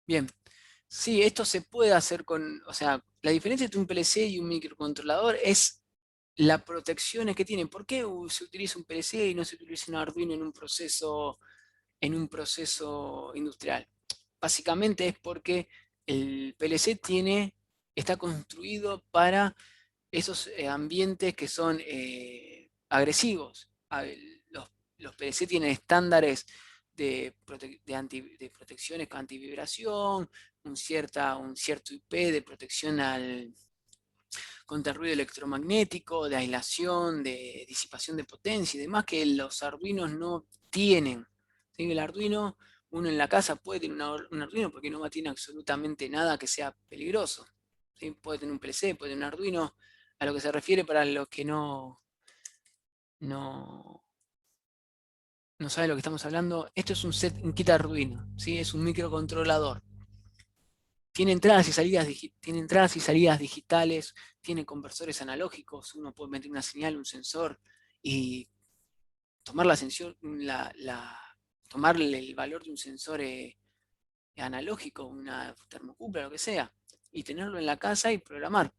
Bien. Sí, esto se puede hacer con, o sea, la diferencia entre un PLC y un microcontrolador es la protección que tienen. ¿Por qué se utiliza un PLC y no se utiliza un Arduino en un proceso industrial? Básicamente es porque el PLC está construido para esos ambientes que son agresivos. Los PLC tienen estándares de protecciones con antivibración, un cierto IP de protección contra el ruido electromagnético, de aislación, de disipación de potencia y demás que los Arduinos no tienen. ¿Sí? El Arduino, uno en la casa puede tener un Arduino porque no tiene absolutamente nada que sea peligroso. ¿Sí? Puede tener un PC, puede tener un Arduino. A lo que se refiere para los que no, no saben lo que estamos hablando, esto es un kit Arduino, ¿sí? Es un microcontrolador. Tiene entradas y salidas digitales, tiene conversores analógicos, uno puede meter una señal, un sensor y tomar tomarle el valor de un sensor analógico, una termocupla, lo que sea, y tenerlo en la casa y programar.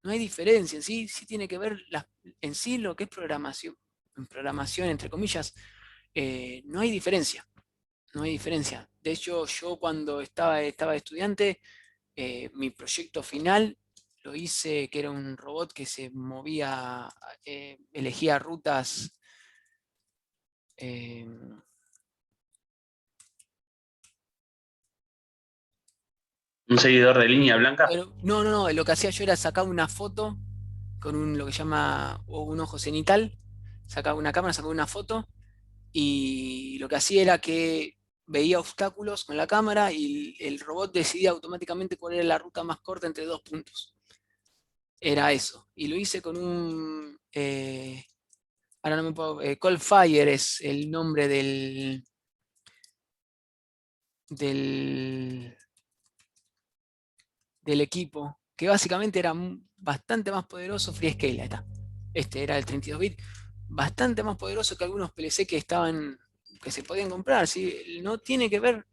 No hay diferencia en sí, sí tiene que ver en sí lo que es programación, en programación entre comillas, no hay diferencia, no hay diferencia. De hecho, yo cuando estaba estudiante, mi proyecto final lo hice, que era un robot que se movía, elegía rutas. eh, Un seguidor de línea blanca. no, lo que hacía yo era sacar una foto con lo que llama un ojo cenital, sacaba una cámara, sacaba una foto y lo que hacía era que veía obstáculos con la cámara y el robot decidía automáticamente cuál era la ruta más corta entre dos puntos. Era eso. Y lo hice con ahora no me puedo, Coldfire es el nombre del, del equipo, que básicamente era bastante más poderoso. FreeScale, ahí está. Este era el 32 bit, bastante más poderoso que algunos PLC que se podían comprar. ¿Sí? No tiene que ver,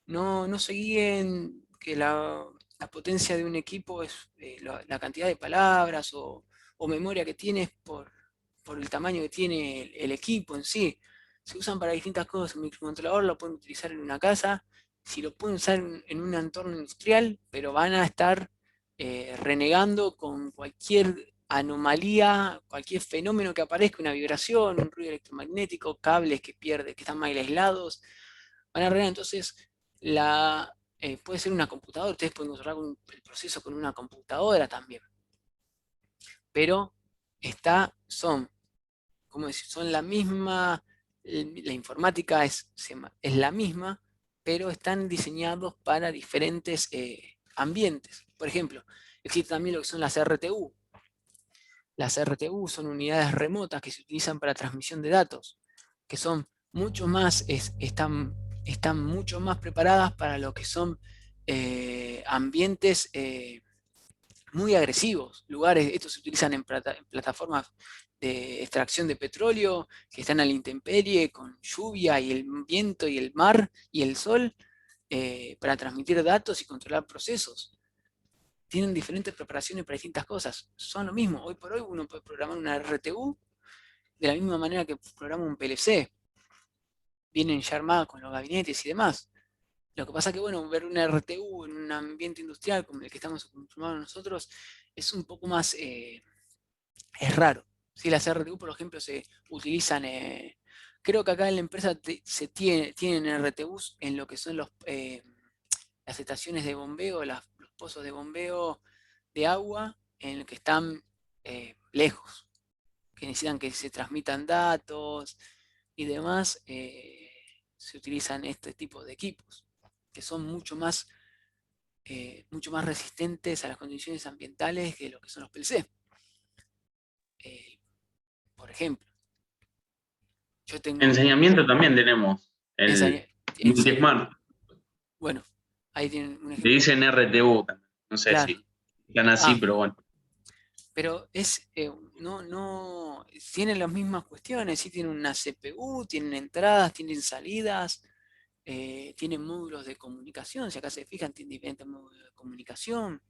no se guíen que la potencia de un equipo es la cantidad de palabras o memoria que tienes por el tamaño que tiene el equipo en sí. Se usan para distintas cosas. Un microcontrolador lo pueden utilizar en una casa, si lo pueden usar en un entorno industrial, pero van a estar renegando con cualquier anomalía, cualquier fenómeno que aparezca, una vibración, un ruido electromagnético, cables que están mal aislados, van a renegar. Entonces, puede ser una computadora, ustedes pueden controlar el proceso con una computadora también, pero ¿cómo decir? Son la misma, la informática es la misma, pero están diseñados para diferentes ambientes. Por ejemplo, existe también lo que son las RTU. Las RTU son unidades remotas que se utilizan para transmisión de datos, que son mucho más, están mucho más preparadas para lo que son ambientes muy agresivos, estos se utilizan en plataformas de extracción de petróleo que están a la intemperie, con lluvia y el viento y el mar y el sol, para transmitir datos y controlar procesos. Tienen diferentes preparaciones para distintas cosas. Son lo mismo. Hoy por hoy uno puede programar una RTU de la misma manera que programa un PLC. Vienen ya armadas con los gabinetes y demás. Lo que pasa es que, bueno, ver una RTU en un ambiente industrial como el que estamos acostumbrados nosotros es un poco más, es raro. ¿Sí? Las RTU, por ejemplo, se utilizan, creo que acá en la empresa tienen RTUs en lo que son las estaciones de bombeo, los pozos de bombeo de agua, en el que están lejos, que necesitan que se transmitan datos y demás, se utilizan este tipo de equipos, que son mucho más resistentes a las condiciones ambientales que lo que son los PLC. Eh, por ejemplo, yo tengo Enseñamiento también tenemos. ensayo, El Multismart. bueno, ahí tienen un Le ejemplo. dicen RTU también. No sé Claro. si están así, Ah, pero bueno. pero no, tienen las mismas cuestiones, sí tienen una CPU, tienen entradas, tienen salidas, tiene módulos de comunicación, si acá se fijan, tiene diferentes módulos de comunicación,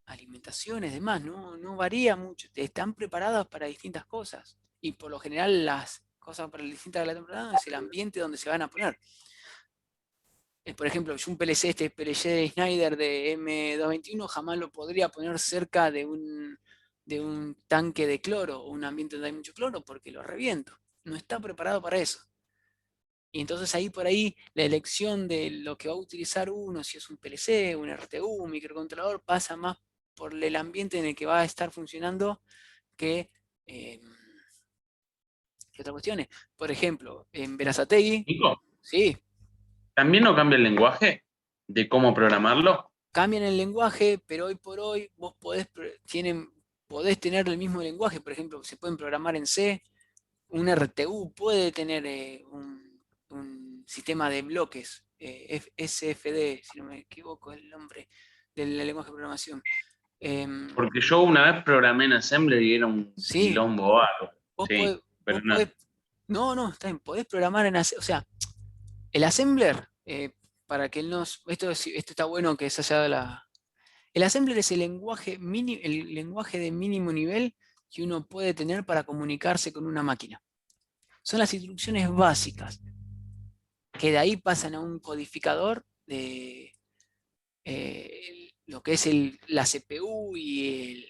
alimentaciones, demás, no varía mucho, están preparadas para distintas cosas, y por lo general las cosas para distintas que la temporada es el ambiente donde se van a poner. Por ejemplo, yo un PLC, este PLC de Schneider de M221 jamás lo podría poner cerca de un tanque de cloro o un ambiente donde hay mucho cloro porque lo reviento. No está preparado para eso. Y entonces ahí por ahí la elección de lo que va a utilizar uno, si es un PLC, un RTU, un microcontrolador, pasa más por el ambiente en el que va a estar funcionando que, que otras cuestiones. Por ejemplo, en Berazategui, Nico, sí, ¿también no cambia el lenguaje de cómo programarlo? cambian el lenguaje, pero hoy por hoy vos podés tener el mismo lenguaje. Por ejemplo, se pueden programar en C, un RTU puede tener un sistema de bloques, SFD, si no me equivoco el nombre del lenguaje de programación. Porque yo una vez programé en Assembler y era un Sí, quilombo bárbaro. vos Sí, podés, pero no. no, está bien, podés programar en, o sea, el assembler, para que él nos, esto está bueno que se haya dado el assembler es el lenguaje de mínimo nivel que uno puede tener para comunicarse con una máquina. Son las instrucciones básicas, que de ahí pasan a un codificador de lo que es la CPU y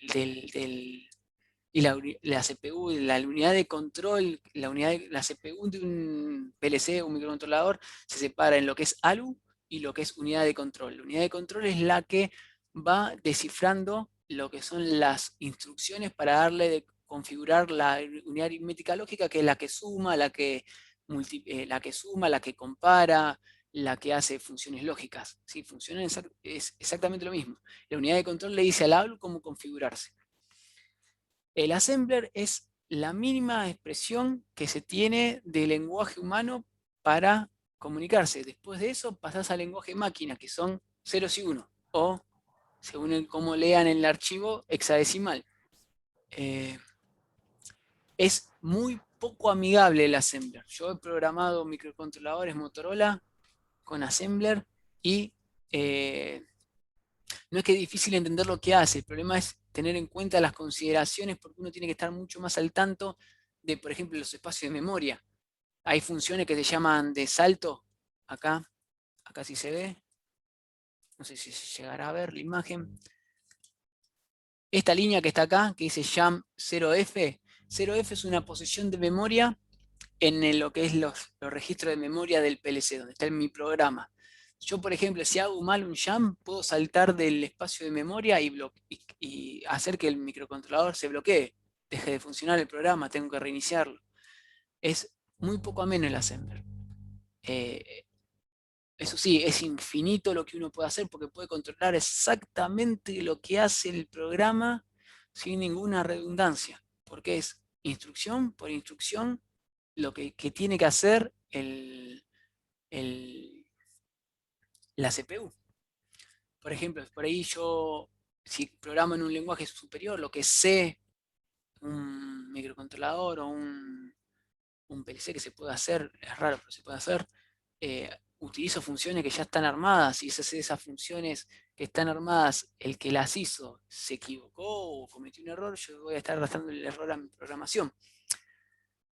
la CPU, la unidad de control, la CPU de un PLC, un microcontrolador, se separa en lo que es ALU y lo que es unidad de control. La unidad de control es la que va descifrando lo que son las instrucciones para darle de configurar la unidad aritmética lógica, que es la que suma, la que suma, la que compara, la que hace funciones lógicas. ¿Sí? Es exactamente lo mismo. La unidad de control le dice al ALU cómo configurarse. El assembler es la mínima expresión que se tiene de lenguaje humano para comunicarse. Después de eso pasás al lenguaje máquina, que son ceros y unos, o, según cómo lean en el archivo, hexadecimal. Es muy poco amigable el assembler. Yo he programado microcontroladores Motorola con assembler y no es que es difícil entender lo que hace, el problema es tener en cuenta las consideraciones porque uno tiene que estar mucho más al tanto de, por ejemplo, los espacios de memoria. Hay funciones que se llaman de salto, acá sí se ve, no sé si se llegará a ver la imagen. Esta línea que está acá, que dice jump 0F, 0F es una posición de memoria en lo que es los registros de memoria del PLC, donde está en mi programa. Yo, por ejemplo, si hago mal un jump, puedo saltar del espacio de memoria y hacer que el microcontrolador se bloquee, deje de funcionar el programa, tengo que reiniciarlo. Es muy poco ameno el assembler. Eso sí, es infinito lo que uno puede hacer porque puede controlar exactamente lo que hace el programa sin ninguna redundancia, porque es instrucción por instrucción lo que tiene que hacer la CPU. Por ejemplo, por ahí yo, si programo en un lenguaje superior, lo que sé, un microcontrolador o un PLC que se puede hacer, es raro, pero se puede hacer, utilizo funciones que ya están armadas y esas funciones que están armadas, el que las hizo se equivocó o cometió un error, yo voy a estar arrastrando el error a mi programación.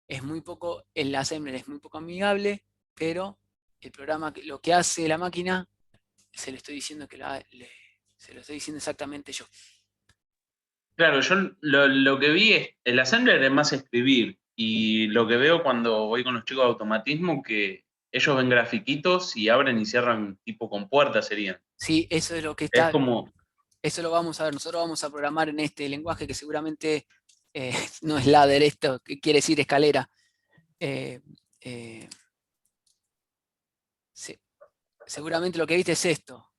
Es muy poco, el assembler es muy poco amigable, pero el programa, lo que hace la máquina, se lo estoy diciendo se lo estoy diciendo exactamente yo. Claro, yo lo que vi es, el Assembler es más escribir, y lo que veo cuando voy con los chicos de automatismo, que ellos ven grafiquitos y abren y cierran tipo con puertas serían. Sí, eso es lo que Es está, como, eso lo vamos a ver. Nosotros vamos a programar en este lenguaje que seguramente no es ladder esto, que quiere decir escalera. Eh, eh, seguramente lo que viste es esto.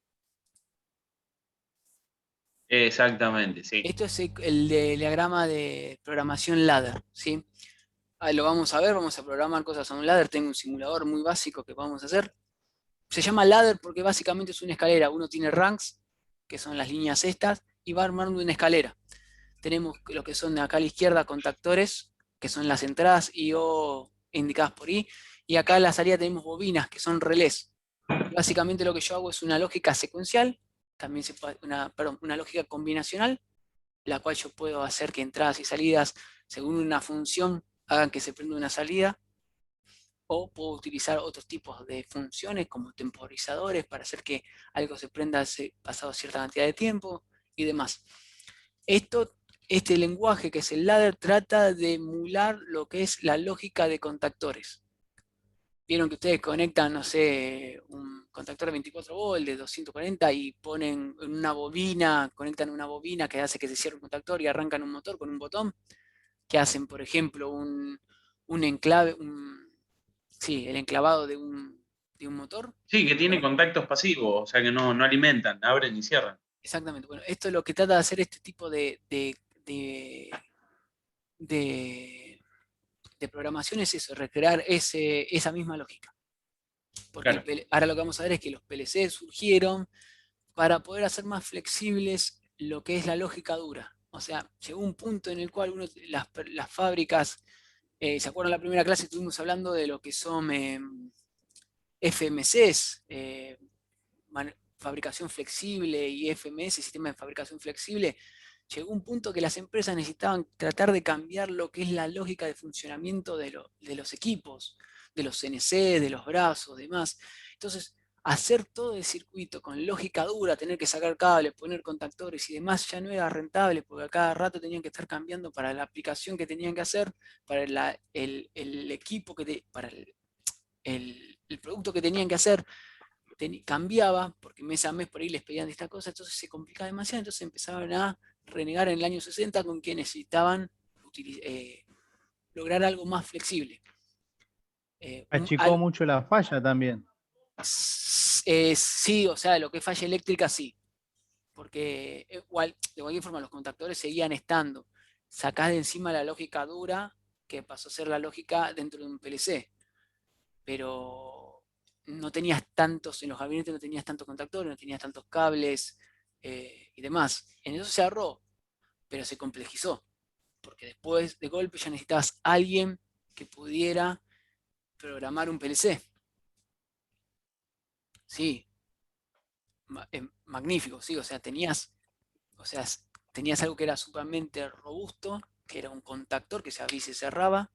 exactamente, sí. Esto es el diagrama de programación ladder, ¿sí? Ahí lo vamos a ver, vamos a programar cosas a un ladder. Tengo un simulador muy básico que vamos a hacer. Se llama ladder porque básicamente es una escalera. Uno tiene ranks, que son las líneas estas, y va armando una escalera. Tenemos lo que son acá a la izquierda contactores, que son las entradas I/O indicadas por I, Y acá en la salida tenemos bobinas, que son relés. Básicamente lo que yo hago es una lógica secuencial, también una lógica combinacional, la cual yo puedo hacer que entradas y salidas, según una función, hagan que se prenda una salida, o puedo utilizar otros tipos de funciones como temporizadores para hacer que algo se prenda pasado cierta cantidad de tiempo y demás. Este lenguaje que es el ladder trata de emular lo que es la lógica de contactores. Vieron que ustedes conectan, no sé, un contactor de 24 volts, de 240 y ponen en una bobina, conectan una bobina que hace que se cierre un contactor y arrancan un motor con un botón, que hacen, por ejemplo, un enclave, sí, el enclavado de un motor. Sí, que tiene contactos pasivos, o sea que no alimentan, abren y cierran. Exactamente. Bueno, esto es lo que trata de hacer este tipo de, de programación, es eso, recrear esa misma lógica. Claro. Porque ahora lo que vamos a ver es que los PLC surgieron para poder hacer más flexibles lo que es la lógica dura. O sea, llegó un punto en el cual las fábricas, ¿se acuerdan la primera clase? Estuvimos hablando de lo que son FMCs, fabricación flexible, y FMS, sistema de fabricación flexible. Llegó un punto que las empresas necesitaban tratar de cambiar lo que es la lógica de funcionamiento de los equipos, de los CNC, de los brazos, demás. Entonces, hacer todo el circuito con lógica dura, tener que sacar cables, poner contactores y demás, ya no era rentable, porque a cada rato tenían que estar cambiando para la aplicación que tenían que hacer, para el equipo, para el producto que tenían que hacer, cambiaba, porque mes a mes por ahí les pedían esta cosa, entonces se complicaba demasiado, entonces empezaban a renegar en el año 60 con que necesitaban lograr algo más flexible. Achicó mucho la falla también. Sí, o sea, lo que es falla eléctrica sí, porque igual, de cualquier forma los contactores seguían estando. Sacás de encima la lógica dura, que pasó a ser la lógica dentro de un PLC, pero no tenías tantos, en los gabinetes no tenías tantos contactores, no tenías tantos cables y demás. En eso se ahorró, pero se complejizó, porque después de golpe ya necesitabas alguien que pudiera programar un PLC. Sí, magnífico, sí, tenías algo que era sumamente robusto, que era un contactor que se abría y se cerraba,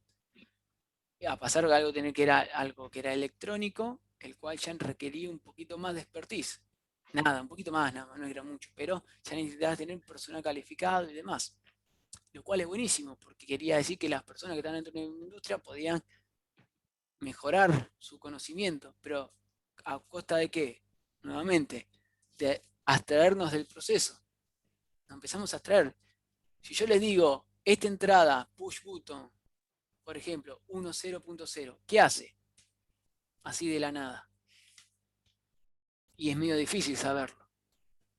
a pasar a algo que era electrónico, el cual ya requería un poquito más de expertise. Nada, un poquito más, nada, no era mucho, pero ya necesitabas tener personal calificado y demás. Lo cual es buenísimo, porque quería decir que las personas que están dentro de la industria podían mejorar su conocimiento, pero ¿a costa de qué? Nuevamente, de abstraernos del proceso. Nos empezamos a abstraer. Si yo les digo, esta entrada, push button, por ejemplo, 1.0.0, ¿qué hace? Así de la nada. Y es medio difícil saberlo.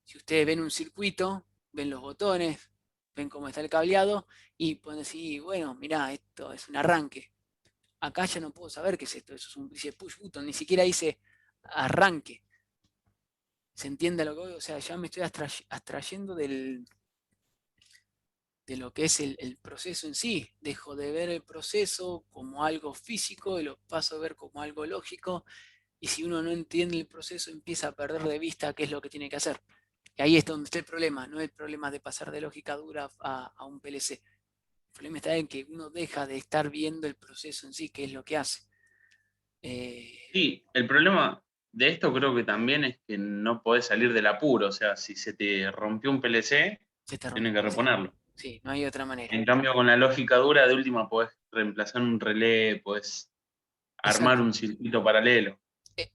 Si ustedes ven un circuito, ven los botones, ven cómo está el cableado y pueden decir, bueno, mirá, esto es un arranque. Acá ya no puedo saber qué es esto, eso dice push button, ni siquiera dice arranque. ¿Se entiende lo que voy? O sea, ya me estoy abstrayendo de lo que es el proceso en sí. Dejo de ver el proceso como algo físico y lo paso a ver como algo lógico. Y si uno no entiende el proceso, empieza a perder de vista qué es lo que tiene que hacer. Y ahí es donde está el problema, no el problema de pasar de lógica dura a un PLC. El problema está en que uno deja de estar viendo el proceso en sí, qué es lo que hace. Sí, el problema de esto creo que también es que no podés salir del apuro, o sea, si se te rompió un PLC, tenés que reponerlo. Sí, no hay otra manera. En cambio, con la lógica dura, de última podés reemplazar un relé, podés armar un circuito paralelo.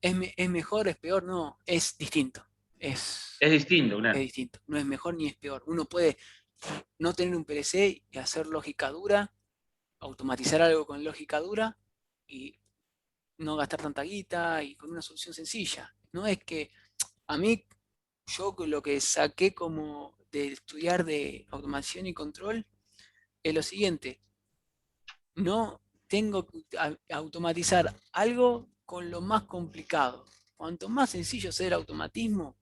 ¿Es mejor, es peor? No, es distinto. Es distinto, claro. Es distinto. No es mejor ni es peor. Uno puede no tener un PLC y hacer lógica dura, automatizar algo con lógica dura y no gastar tanta guita y con una solución sencilla. No es que a mí, yo lo que saqué como de estudiar de automación y control es lo siguiente. No tengo que automatizar algo con lo más complicado. Cuanto más sencillo sea el automatismo,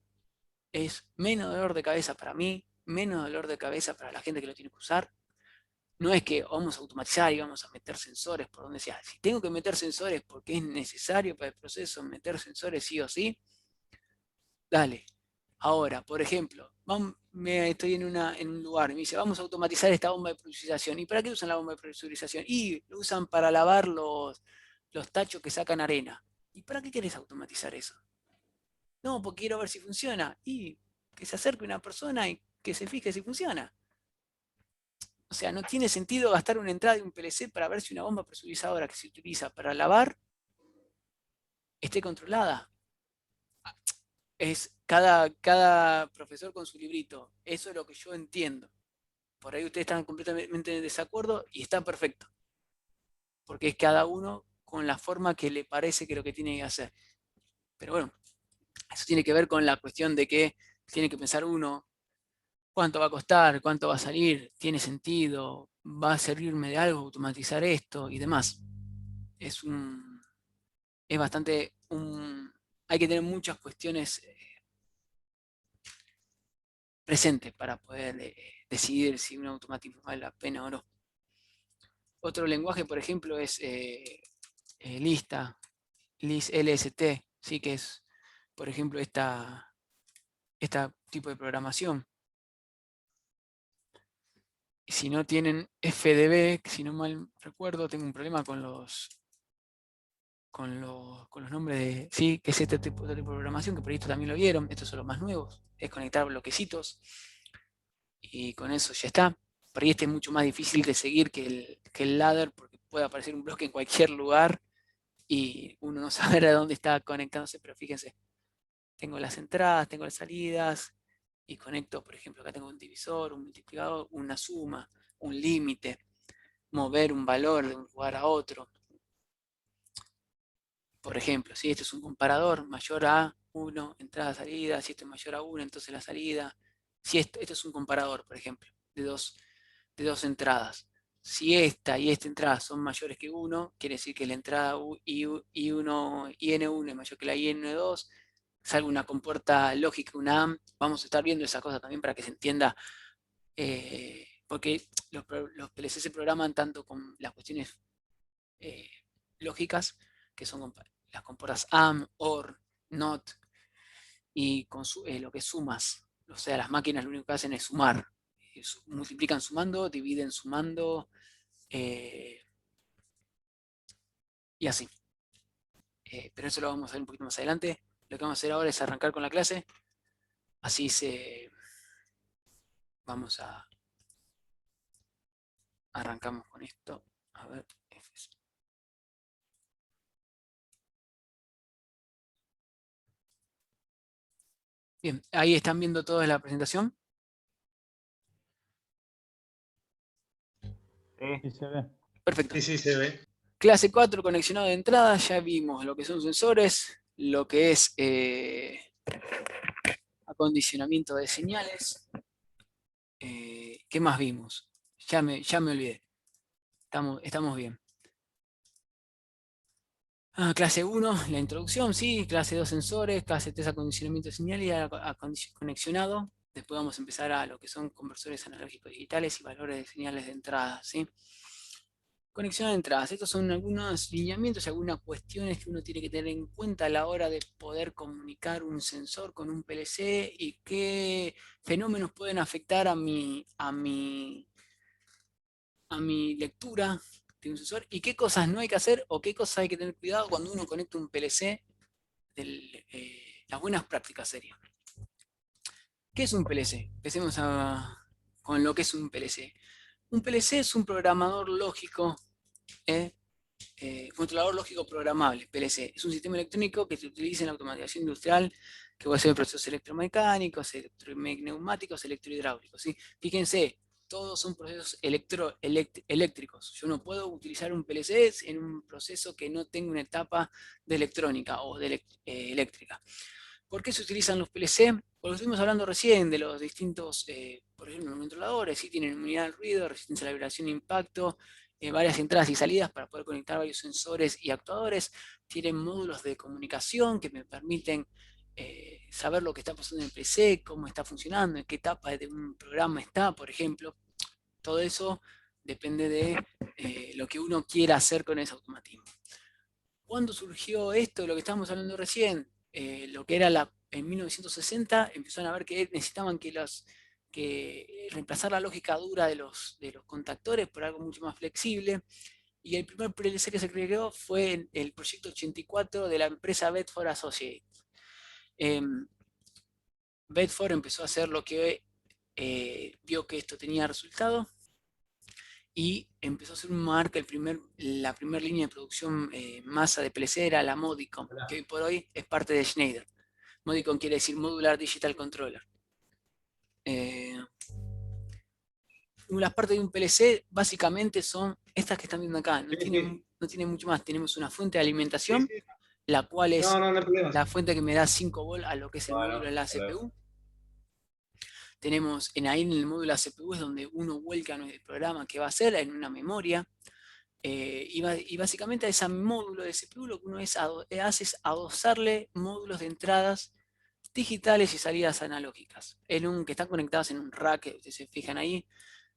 es menos dolor de cabeza para mí, menos dolor de cabeza para la gente que lo tiene que usar, no es que vamos a automatizar y vamos a meter sensores por donde sea. Si tengo que meter sensores porque es necesario para el proceso meter sensores sí o sí, dale. Ahora, por ejemplo, estoy en un lugar y me dice, vamos a automatizar esta bomba de presurización. ¿Y para qué usan la bomba de presurización? Y lo usan para lavar los tachos que sacan arena. ¿Y para qué querés automatizar eso? No, porque quiero ver si funciona. Y que se acerque una persona y que se fije si funciona. O sea, no tiene sentido gastar una entrada de un PLC para ver si una bomba presurizadora que se utiliza para lavar esté controlada. Es cada profesor con su librito. Eso es lo que yo entiendo. Por ahí ustedes están completamente en desacuerdo y está perfecto. Porque es cada uno con la forma que le parece que lo que tiene que hacer. Pero bueno, eso tiene que ver con la cuestión de que tiene que pensar uno cuánto va a costar, cuánto va a salir, tiene sentido, va a servirme de algo automatizar esto y demás. Es bastante hay que tener muchas cuestiones presentes para poder decidir si un automatismo vale la pena o no. Otro lenguaje, por ejemplo, es lista, LST, sí que es, por ejemplo, esta tipo de programación. Y si no tienen FDB, que si no mal recuerdo, tengo un problema con los nombres de, sí, que es este tipo de programación, que por esto también lo vieron, estos son los más nuevos, es conectar bloquecitos, y con eso ya está. Por ahí este es mucho más difícil de seguir que el ladder, porque puede aparecer un bloque en cualquier lugar, y uno no sabe a dónde está conectándose, pero fíjense, tengo las entradas, tengo las salidas, y conecto, por ejemplo, acá tengo un divisor, un multiplicador, una suma, un límite, mover un valor de un lugar a otro. Por ejemplo, si esto es un comparador mayor a 1, entrada, salida, si esto es mayor a 1, entonces la salida. Si esto es un comparador, por ejemplo, de dos entradas. Si esta y esta entrada son mayores que 1, quiere decir que la entrada I1, IN1 es mayor que la IN2, salga una compuerta lógica, una AND. Vamos a estar viendo esa cosa también para que se entienda, porque los PLC se programan tanto con las cuestiones lógicas, que son las compuertas AND, OR, NOT, y con lo que es sumas. O sea, las máquinas lo único que hacen es sumar. Multiplican sumando, dividen sumando, y así. Pero eso lo vamos a ver un poquito más adelante. Lo que vamos a hacer ahora es arrancar con la clase. Así vamos a... Arrancamos con esto. A ver, bien, ahí están viendo toda la presentación. Sí, se ve. Perfecto. Sí, sí, se ve. Clase 4, conexionado de entrada. Ya vimos lo que son sensores, lo que es acondicionamiento de señales. ¿Qué más vimos? Ya me olvidé. Estamos bien. Clase 1, la introducción, sí. Clase 2, sensores. Clase 3, acondicionamiento de señal y conexionado. Después vamos a empezar a lo que son conversores analógicos digitales y valores de señales de entrada, ¿sí? Conexión de entradas. Estos son algunos lineamientos y algunas cuestiones que uno tiene que tener en cuenta a la hora de poder comunicar un sensor con un PLC y qué fenómenos pueden afectar a mi lectura de un sensor y qué cosas no hay que hacer o qué cosas hay que tener cuidado cuando uno conecta un PLC. Las buenas prácticas serían. ¿Qué es un PLC? Empecemos con lo que es un PLC. Un PLC es un programador lógico, controlador lógico programable, PLC. Es un sistema electrónico que se utiliza en la automatización industrial, que puede ser procesos electromecánicos, electroneumáticos, electrohidráulicos. ¿Sí? Fíjense, todos son procesos eléctricos. Yo no puedo utilizar un PLC en un proceso que no tenga una etapa de electrónica o de eléctrica. ¿Por qué se utilizan los PLC? Porque estuvimos hablando recién de los distintos, por ejemplo, los controladores, ¿sí? Tienen inmunidad al ruido, resistencia a la vibración e impacto, varias entradas y salidas para poder conectar varios sensores y actuadores, tienen módulos de comunicación que me permiten saber lo que está pasando en el PLC, cómo está funcionando, en qué etapa de un programa está, por ejemplo. Todo eso depende de lo que uno quiera hacer con ese automatismo. ¿Cuándo surgió esto, lo que estábamos hablando recién? Lo que era en 1960, empezaron a ver que necesitaban que reemplazar la lógica dura de los contactores por algo mucho más flexible. Y el primer PLC que se creó fue el proyecto 84 de la empresa Bedford Associates. Bedford empezó a hacer lo que vio que esto tenía resultado y empezó a hacer un marca, la primera línea de producción masa de PLC era la Modicon, que hoy por hoy es parte de Schneider. Modicon quiere decir Modular Digital Controller. Las partes de un PLC básicamente son estas que están viendo acá, no tiene mucho más. Tenemos una fuente de alimentación, la cual es la fuente que me da 5 volts a lo que es el módulo de la CPU. Tenemos ahí en el módulo de la CPU es donde uno vuelca el programa que va a hacer en una memoria. Y básicamente a ese módulo de CPU lo que uno hace es adosarle módulos de entradas digitales y salidas analógicas, que están conectadas en un rack, ustedes se fijan ahí.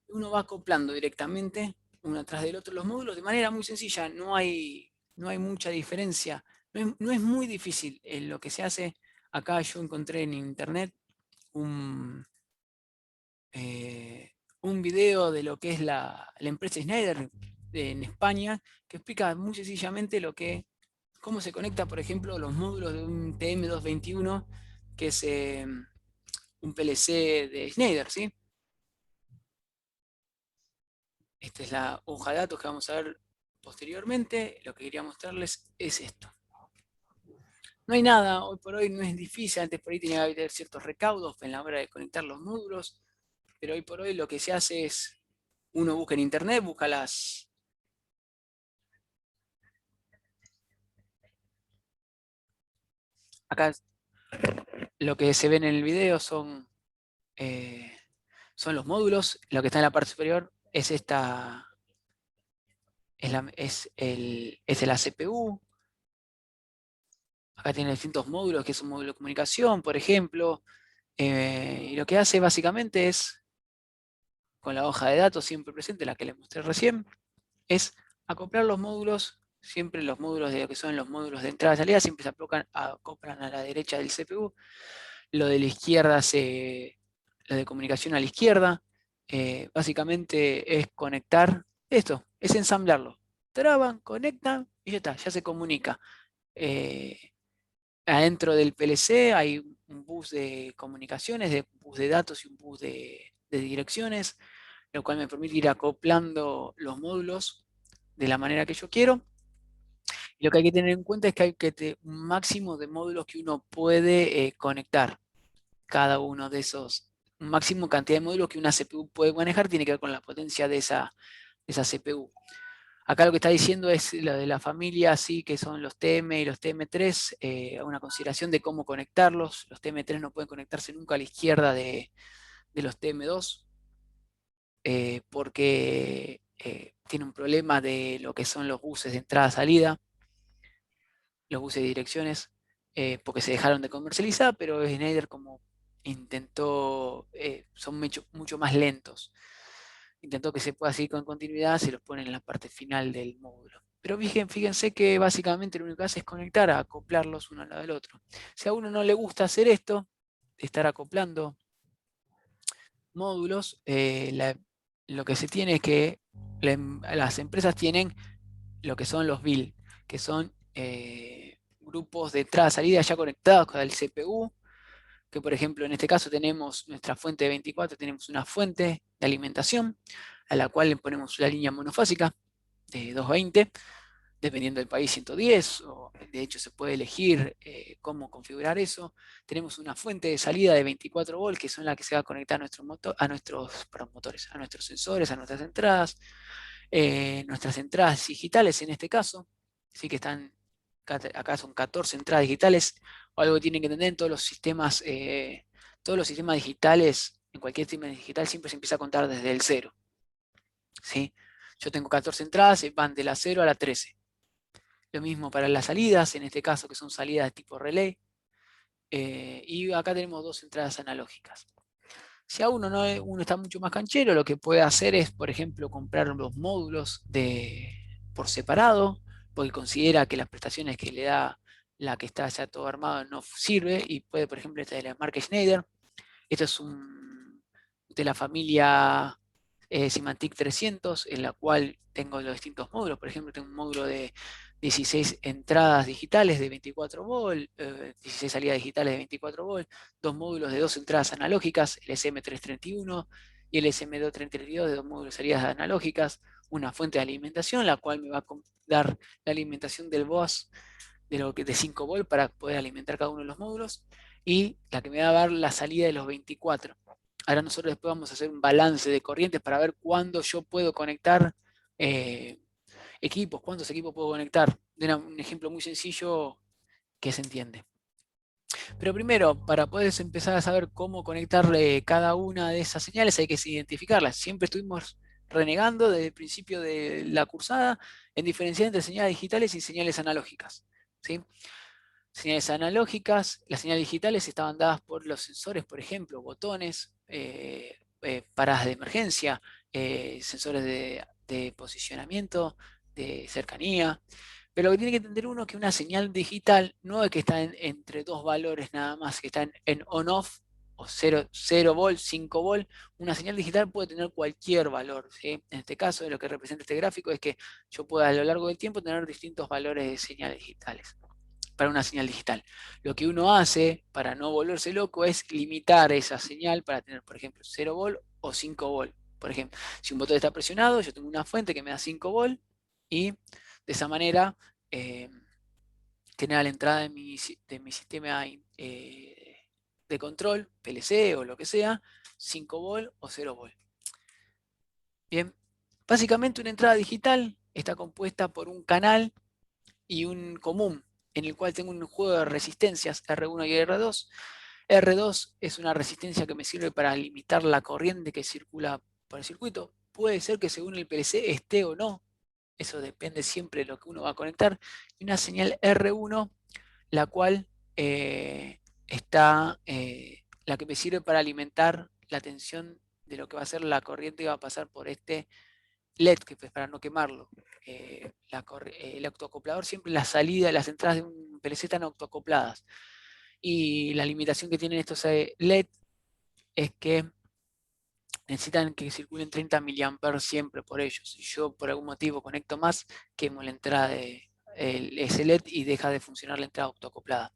Uno va acoplando directamente uno atrás del otro los módulos de manera muy sencilla, no hay mucha diferencia, no es muy difícil lo que se hace. Acá yo encontré en internet un video de lo que es la empresa Schneider en España, que explica muy sencillamente cómo se conecta, por ejemplo, los módulos de un TM221, que es un PLC de Schneider, ¿sí? Esta es la hoja de datos que vamos a ver posteriormente. Lo que quería mostrarles es esto. No hay nada, hoy por hoy no es difícil, antes por ahí tenía que haber ciertos recaudos en la hora de conectar los módulos, pero hoy por hoy lo que se hace es, uno busca en internet, busca acá lo que se ve en el video son los módulos, lo que está en la parte superior es la CPU. Acá tiene distintos módulos, que es un módulo de comunicación, por ejemplo. Y lo que hace básicamente es, con la hoja de datos siempre presente, la que les mostré recién, es acoplar los módulos, siempre los módulos de lo que son los módulos de entrada y salida, siempre se acoplan a la derecha del CPU. Lo de la izquierda lo de comunicación a la izquierda. Básicamente es conectar esto, es ensamblarlo. Traban, conectan y ya está, ya se comunica. Adentro del PLC hay un bus de comunicaciones, un bus de datos y un bus de direcciones, lo cual me permite ir acoplando los módulos de la manera que yo quiero. Y lo que hay que tener en cuenta es que hay un máximo de módulos que uno puede conectar. Cada uno de esos, un máximo cantidad de módulos que una CPU puede manejar tiene que ver con la potencia de esa CPU. Acá lo que está diciendo es lo de la familia, sí, que son los TM y los TM3, una consideración de cómo conectarlos. Los TM3 no pueden conectarse nunca a la izquierda de los TM2, porque tiene un problema de lo que son los buses de entrada-salida, los buses de direcciones, porque se dejaron de comercializar, pero Schneider como intentó, son mucho más lentos. Intentó que se pueda seguir con continuidad, se los pone en la parte final del módulo. Pero fíjense que básicamente lo único que hace es conectar, acoplarlos uno al lado del otro. Si a uno no le gusta hacer esto, estar acoplando módulos, lo que se tiene es que las empresas tienen lo que son los BIL, que son grupos de entrada-salida ya conectados con el CPU, que por ejemplo en este caso tenemos nuestra fuente de 24, tenemos una fuente de alimentación a la cual le ponemos la línea monofásica de 220, dependiendo del país 110, o de hecho se puede elegir cómo configurar eso. Tenemos una fuente de salida de 24 volts, que son las que se va a conectar a nuestros sensores, a nuestras entradas digitales en este caso, sí que están, acá son 14 entradas digitales, o algo que tienen que entender en todos los sistemas digitales, en cualquier sistema digital siempre se empieza a contar desde el 0. ¿Sí? Yo tengo 14 entradas y van de la 0 a la 13. Lo mismo para las salidas, en este caso que son salidas de tipo relay. Y acá tenemos 2 entradas analógicas. Si a uno está mucho más canchero, lo que puede hacer es, por ejemplo, comprar los módulos por separado, porque considera que las prestaciones que le da la que está ya todo armado no sirve, y puede, por ejemplo, esta de la marca Schneider. Esto es de la familia Symantec 300, en la cual tengo los distintos módulos. Por ejemplo, tengo un módulo de 16 entradas digitales de 24 volt, 16 salidas digitales de 24 volt, dos módulos de 2 entradas analógicas, el SM331 y el SM232 de 2 módulos de salidas analógicas, una fuente de alimentación, la cual me va a dar la alimentación del bus de 5 volt para poder alimentar cada uno de los módulos, y la que me va a dar la salida de los 24. Ahora nosotros después vamos a hacer un balance de corrientes para ver cuándo yo puedo conectar equipos, cuántos equipos puedo conectar. De un ejemplo muy sencillo que se entiende. Pero primero, para poder empezar a saber cómo conectar cada una de esas señales, hay que identificarlas. Siempre estuvimos renegando desde el principio de la cursada en diferenciar entre señales digitales y señales analógicas, ¿sí? Señales analógicas, las señales digitales estaban dadas por los sensores, por ejemplo, botones, paradas de emergencia, sensores de posicionamiento, de cercanía. Pero lo que tiene que entender uno es que una señal digital no es que está entre dos valores nada más, que están en on-off, o 0 volt, 5 volt. Una señal digital puede tener cualquier valor, ¿sí? En este caso, lo que representa este gráfico es que yo puedo a lo largo del tiempo tener distintos valores de señales digitales para una señal digital. Lo que uno hace para no volverse loco es limitar esa señal para tener, por ejemplo, 0 volt o 5 volt. Por ejemplo, si un botón está presionado, yo tengo una fuente que me da 5 volt y de esa manera tener a la entrada de mi sistema de control, PLC o lo que sea, 5 volt o 0 volt. Bien, básicamente una entrada digital está compuesta por un canal y un común, en el cual tengo un juego de resistencias R1 y R2. R2 es una resistencia que me sirve para limitar la corriente que circula por el circuito. Puede ser que según el PLC esté o no, eso depende siempre de lo que uno va a conectar. Y una señal R1, la cual está, la que me sirve para alimentar la tensión de lo que va a ser la corriente que va a pasar por este LED, que es para no quemarlo. El autoacoplador siempre la salida, las entradas de un PLC están autoacopladas. Y la limitación que tienen estos LED es que necesitan que circulen 30 mA siempre por ellos. Si yo por algún motivo conecto más, quemo la entrada de ese LED y deja de funcionar la entrada autoacoplada.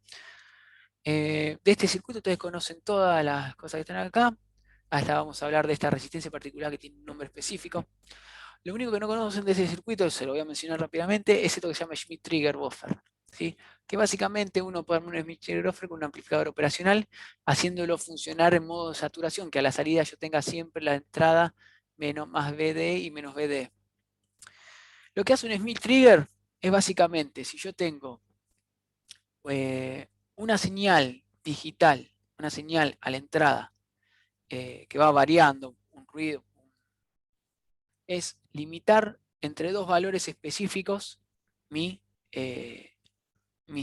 De este circuito ustedes conocen todas las cosas que están acá. Hasta vamos a hablar de esta resistencia particular que tiene un nombre específico. Lo único que no conocen de ese circuito, se lo voy a mencionar rápidamente, es esto que se llama Schmitt Trigger Buffer, ¿sí? Que básicamente uno puede armar un Schmitt Trigger Buffer con un amplificador operacional, haciéndolo funcionar en modo de saturación, que a la salida yo tenga siempre la entrada más BD y menos BD. Lo que hace un Schmitt Trigger es básicamente, si yo tengo una señal digital, una señal a la entrada, que va variando, un ruido, es limitar entre dos valores específicos mi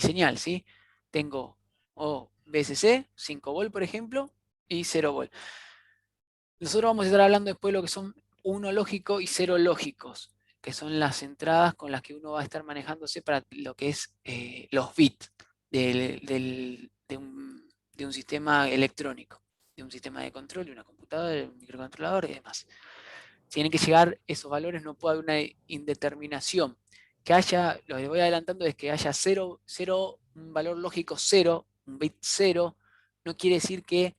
señal, ¿sí? Tengo VSC, 5 volt, por ejemplo, y 0 volt. Nosotros vamos a estar hablando después de lo que son 1 lógico y 0 lógicos, que son las entradas con las que uno va a estar manejándose para lo que es los bits de un sistema electrónico, de un sistema de control, de una computadora, de un microcontrolador y demás. Tienen que llegar esos valores, no puede haber una indeterminación. Que haya, lo que voy adelantando es que haya 0, un valor lógico 0, un bit 0, no quiere decir que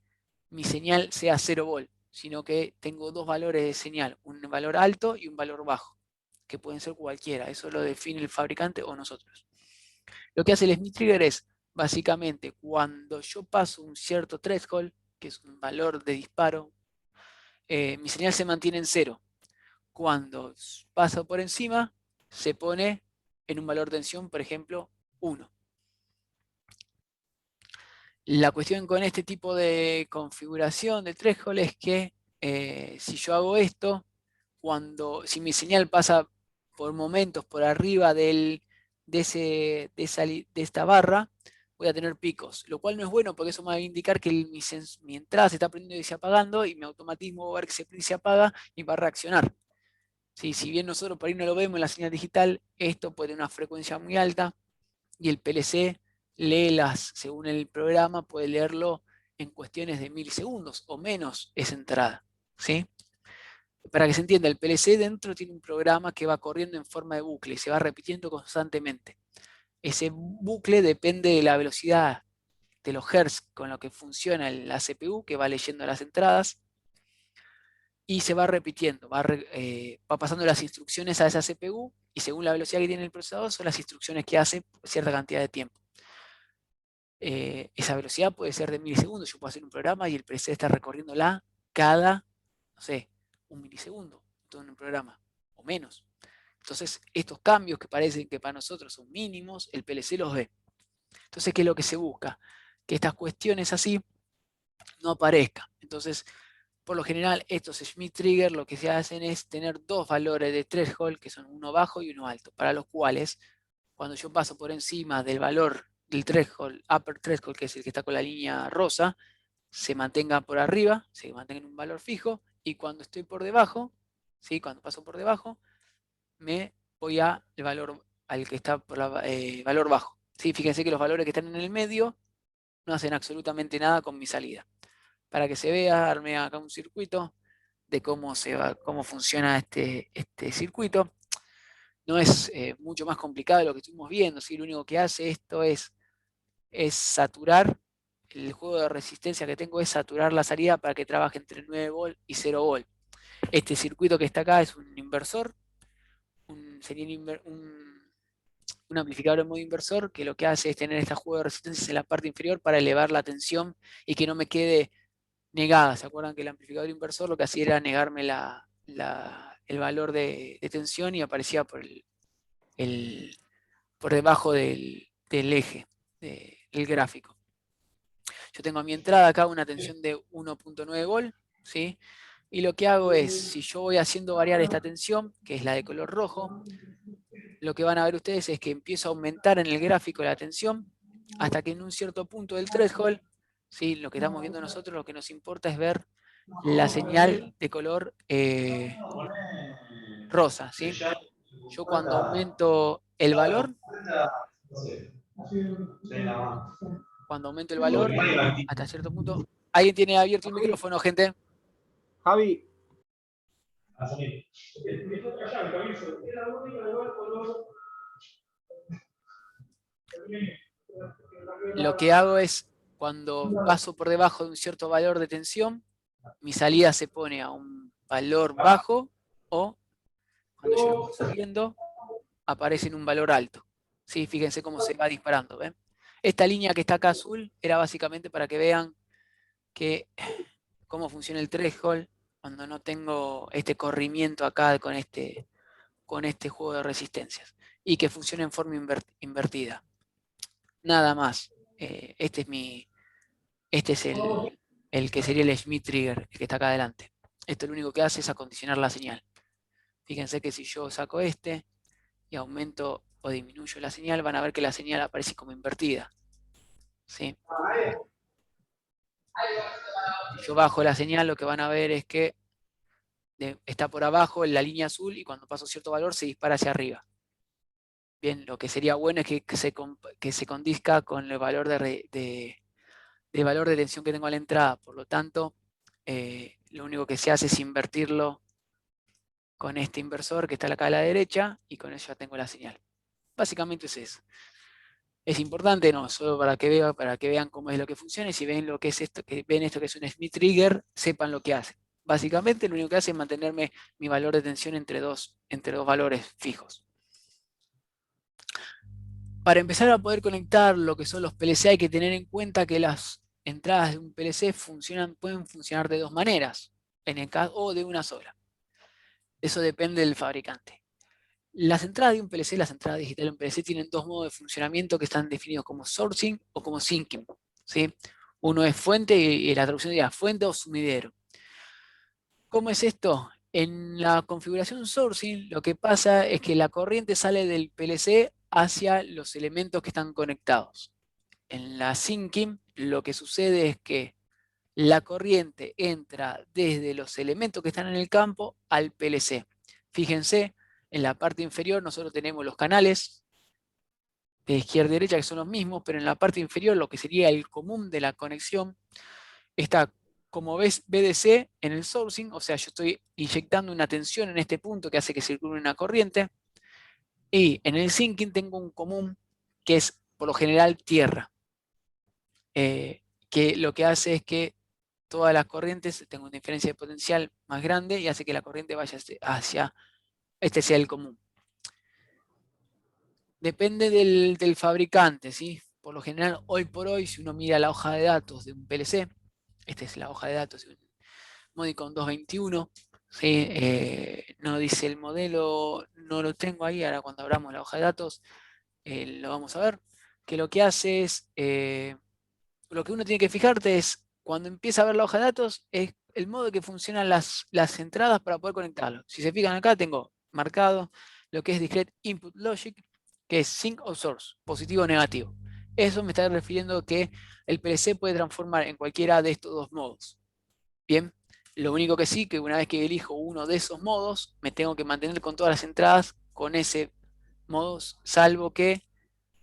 mi señal sea 0 volt, sino que tengo dos valores de señal, un valor alto y un valor bajo, que pueden ser cualquiera, eso lo define el fabricante o nosotros. Lo que hace el Schmitt Trigger es, básicamente, cuando yo paso un cierto threshold, que es un valor de disparo, mi señal se mantiene en 0. Cuando paso por encima, se pone en un valor de tensión, por ejemplo, 1. La cuestión con este tipo de configuración de threshold es que si yo hago esto, si mi señal pasa por momentos por arriba de esta barra, voy a tener picos, lo cual no es bueno porque eso me va a indicar que mi entrada se está prendiendo y se apagando y mi automatismo va a ver que se prende y se apaga y va a reaccionar. ¿Sí? Si bien nosotros por ahí no lo vemos en la señal digital, esto puede tener una frecuencia muy alta y el PLC según el programa, puede leerlo en cuestiones de milisegundos o menos esa entrada. ¿Sí? Para que se entienda, el PLC dentro tiene un programa que va corriendo en forma de bucle y se va repitiendo constantemente. Ese bucle depende de la velocidad de los hertz con lo que funciona la CPU, que va leyendo las entradas, y se va repitiendo, va pasando las instrucciones a esa CPU, y según la velocidad que tiene el procesador, son las instrucciones que hace por cierta cantidad de tiempo. Esa velocidad puede ser de milisegundos. Yo puedo hacer un programa y el PLC está recorriéndola cada, no sé, un milisegundo, todo en un programa, o menos. Entonces, estos cambios que parecen que para nosotros son mínimos, el PLC los ve. Entonces, ¿qué es lo que se busca? Que estas cuestiones así no aparezcan. Entonces, por lo general, estos Schmitt trigger lo que se hacen es tener dos valores de threshold, que son uno bajo y uno alto, para los cuales, cuando yo paso por encima del valor del threshold, upper threshold, que es el que está con la línea rosa, se mantenga por arriba, se mantenga en un valor fijo, y cuando estoy por debajo, ¿sí? Cuando paso por debajo, me voy al valor al que está por valor bajo. ¿Sí? Fíjense que los valores que están en el medio no hacen absolutamente nada con mi salida. Para que se vea, armé acá un circuito de cómo funciona este circuito. No es mucho más complicado de lo que estuvimos viendo, ¿sí? Lo único que hace esto es saturar, el juego de resistencia que tengo es saturar la salida para que trabaje entre 9 volt y 0 volt. Este circuito que está acá es un inversor, sería un amplificador en modo inversor, que lo que hace es tener este juego de resistencias en la parte inferior para elevar la tensión y que no me quede negada. ¿Se acuerdan que el amplificador inversor lo que hacía era negarme el valor de tensión y aparecía por debajo del eje del gráfico? Yo tengo a mi entrada acá una tensión de 1.9 volt, ¿sí? Y lo que hago es, si yo voy haciendo variar esta tensión, que es la de color rojo, lo que van a ver ustedes es que empiezo a aumentar en el gráfico la tensión hasta que en un cierto punto del threshold, ¿sí? Lo que estamos viendo nosotros, lo que nos importa es ver la señal de color rosa, ¿sí? Yo cuando aumento el valor, hasta cierto punto, ¿alguien tiene abierto el micrófono, gente? Javi. Lo que hago es, cuando paso por debajo de un cierto valor de tensión, mi salida se pone a un valor bajo, o cuando yo lo estoy subiendo, aparece en un valor alto. ¿Sí? Fíjense cómo se va disparando. ¿ven? Esta línea que está acá azul era básicamente para que vean cómo funciona el threshold cuando no tengo este corrimiento acá con este juego de resistencias, y que funciona en forma invertida. Nada más. Este es el que sería el Schmitt trigger, el que está acá adelante. Esto lo único que hace es acondicionar la señal. Fíjense que si yo saco y aumento o disminuyo la señal, van a ver que la señal aparece como invertida. ¿Sí? Si yo bajo la señal, lo que van a ver es que está por abajo en la línea azul, y cuando paso cierto valor se dispara hacia arriba. Bien, lo que sería bueno es que se condizca con el valor de tensión que tengo a la entrada. Por lo tanto, lo único que se hace es invertirlo con este inversor que está acá a la derecha, y con eso ya tengo la señal. Básicamente es eso. Es importante, no solo para que vean cómo es lo que funciona, y si ven lo que es esto, que ven esto que es un Schmitt trigger, sepan lo que hace. Básicamente lo único que hace es mantenerme mi valor de tensión entre dos valores fijos. Para empezar a poder conectar lo que son los PLC, hay que tener en cuenta que las entradas de un PLC pueden funcionar de dos maneras, o de una sola. Eso depende del fabricante. Las entradas de un PLC, las entradas digitales de un PLC, tienen dos modos de funcionamiento que están definidos como sourcing o como sinking. ¿Sí? Uno es fuente, y la traducción diría fuente o sumidero. ¿Cómo es esto? En la configuración sourcing, lo que pasa es que la corriente sale del PLC hacia los elementos que están conectados. En la sinking lo que sucede es que la corriente entra desde los elementos que están en el campo al PLC. Fíjense, en la parte inferior nosotros tenemos los canales de izquierda y derecha que son los mismos, pero en la parte inferior lo que sería el común de la conexión está como ves BDC en el sourcing, o sea, yo estoy inyectando una tensión en este punto que hace que circule una corriente, y en el sinking tengo un común que es por lo general tierra, que lo que hace es que todas las corrientes tengan una diferencia de potencial más grande y hace que la corriente vaya hacia este sea el común. Depende del fabricante, ¿sí? Por lo general, hoy por hoy, si uno mira la hoja de datos de un PLC, esta es la hoja de datos de un Modicon 221, ¿sí? No dice el modelo, no lo tengo ahí, ahora cuando abramos la hoja de datos lo vamos a ver, que lo que hace es, lo que uno tiene que fijarte es, cuando empieza a ver la hoja de datos, es el modo en que funcionan las entradas para poder conectarlo. Si se fijan acá, tengo marcado lo que es Discrete Input Logic, que es Sync o Source, positivo o negativo. Eso me está refiriendo que el PLC puede transformar en cualquiera de estos dos modos. Bien, lo único que sí, que una vez que elijo uno de esos modos, me tengo que mantener con todas las entradas con ese modo, salvo que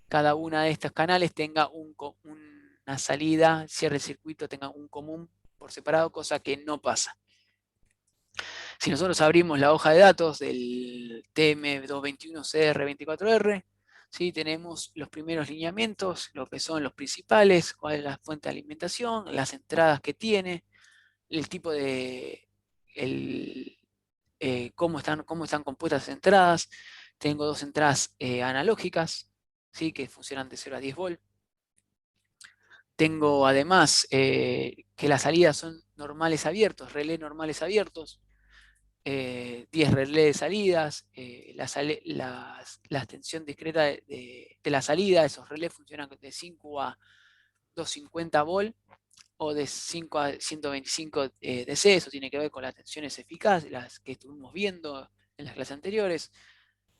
cada una de estos canales tenga una salida, cierre de circuito, tenga un común por separado, cosa que no pasa. Si nosotros abrimos la hoja de datos del TM221CR24R, ¿sí? Tenemos los primeros lineamientos, lo que son los principales, cuál es la fuente de alimentación, las entradas que tiene, el tipo de... cómo están compuestas las entradas. Tengo dos entradas analógicas, ¿sí? Que funcionan de 0 a 10 volt. Tengo además que las salidas son normales abiertos, relé normales abiertos, 10 relés de salidas, la tensión discreta de la salida, esos relés funcionan de 5 a 250 volt o de 5 a 125 DC, eso tiene que ver con las tensiones eficaces, las que estuvimos viendo en las clases anteriores.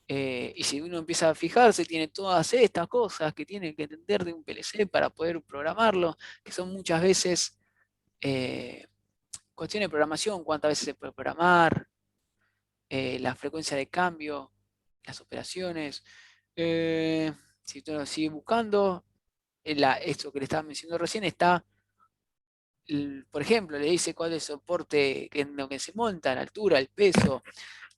Y si uno empieza a fijarse, tiene todas estas cosas que tiene que entender de un PLC para poder programarlo, que son muchas veces cuestiones de programación, cuántas veces se puede programar, la frecuencia de cambio, las operaciones. Si uno sigue buscando, esto que le estaba mencionando recién está, por ejemplo, le dice cuál es el soporte en lo que se monta, la altura, el peso,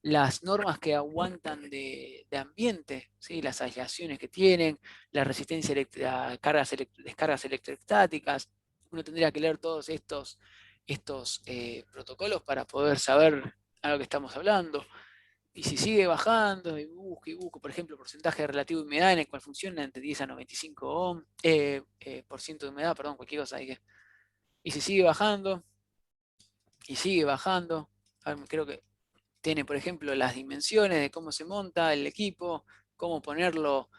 las normas que aguantan de ambiente, ¿sí? Las aislaciones que tienen, la resistencia eléctrica, descargas electrostáticas. Uno tendría que leer todos estos protocolos para poder saber a lo que estamos hablando. Y si sigue bajando, y busco, por ejemplo, porcentaje de relativo de humedad en el cual funciona entre 10 a 95 por ciento de humedad, perdón, cualquier cosa. Y si sigue bajando, y sigue bajando, a ver, creo que tiene, por ejemplo, las dimensiones de cómo se monta el equipo, cómo ponerlo